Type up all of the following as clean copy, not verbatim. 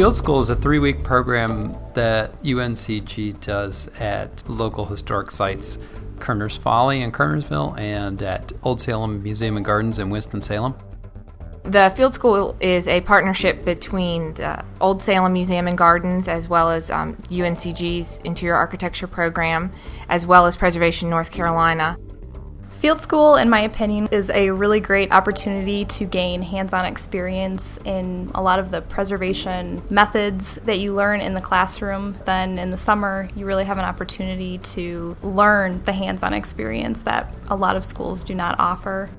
Field School is a 3-week program that UNCG does at local historic sites, Kerner's Folly in Kernersville and at Old Salem Museum and Gardens in Winston-Salem. The Field School is a partnership between the Old Salem Museum and Gardens as well as UNCG's Interior Architecture program, as well as Preservation North Carolina. Field School, in my opinion, is a really great opportunity to gain hands-on experience in a lot of the preservation methods that you learn in the classroom. Then in the summer, you really have an opportunity to learn the hands-on experience that a lot of schools do not offer.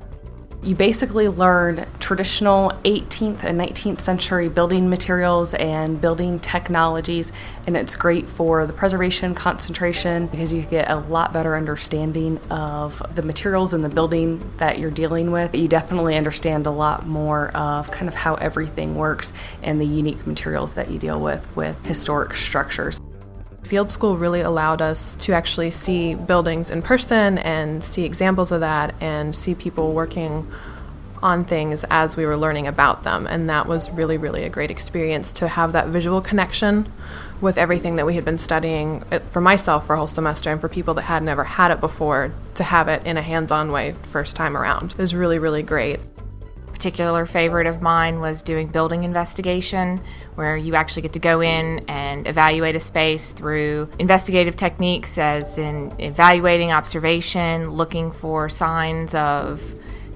You basically learn traditional 18th and 19th century building materials and building technologies, and it's great for the preservation concentration because you get a lot better understanding of the materials in the building that you're dealing with. You definitely understand a lot more of kind of how everything works and the unique materials that you deal with historic structures. Field School really allowed us to actually see buildings in person and see examples of that and see people working on things as we were learning about them. And that was really, really a great experience to have that visual connection with everything that we had been studying for myself for a whole semester and for people that had never had it before to have it in a hands-on way first time around is really, really great. Particular favorite of mine was doing building investigation, where you actually get to go in and evaluate a space through investigative techniques as in evaluating observation, looking for signs of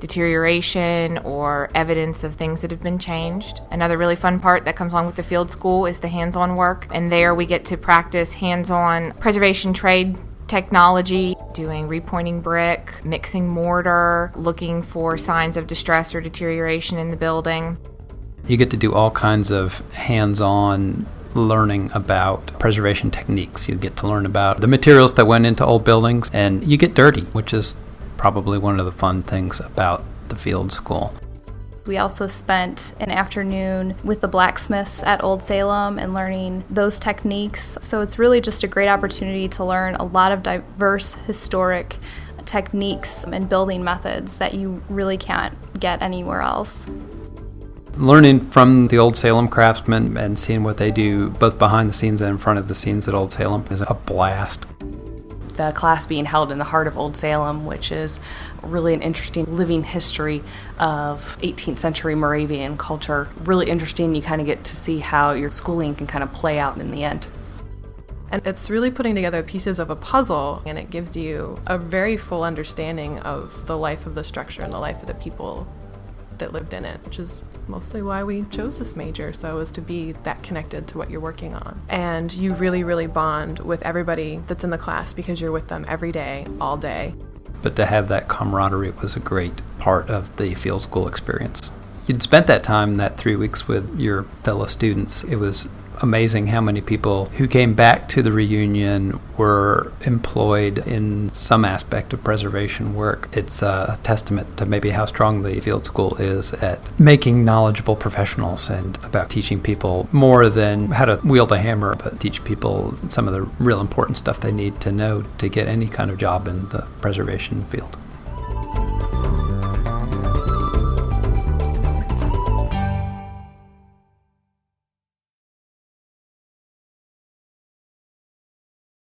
deterioration or evidence of things that have been changed. Another really fun part that comes along with the Field School is the hands-on work, and there we get to practice hands-on preservation trade technology, doing repointing brick, mixing mortar, looking for signs of distress or deterioration in the building. You get to do all kinds of hands-on learning about preservation techniques. You get to learn about the materials that went into old buildings, and you get dirty, which is probably one of the fun things about the Field School. We also spent an afternoon with the blacksmiths at Old Salem and learning those techniques. So it's really just a great opportunity to learn a lot of diverse historic techniques and building methods that you really can't get anywhere else. Learning from the Old Salem craftsmen and seeing what they do both behind the scenes and in front of the scenes at Old Salem is a blast. The class being held in the heart of Old Salem, which is really an interesting living history of 18th century Moravian culture. Really interesting. You kind of get to see how your schooling can kind of play out in the end. And it's really putting together pieces of a puzzle, and it gives you a very full understanding of the life of the structure and the life of the people that lived in it, which is mostly why we chose this major, so as to be that connected to what you're working on. And you really, really bond with everybody that's in the class because you're with them every day, all day. But to have that camaraderie was a great part of the Field School experience. You'd spent that time, that 3 weeks, with your fellow students. It was amazing how many people who came back to the reunion were employed in some aspect of preservation work. It's a testament to maybe how strong the Field School is at making knowledgeable professionals and about teaching people more than how to wield a hammer, but teach people some of the real important stuff they need to know to get any kind of job in the preservation field.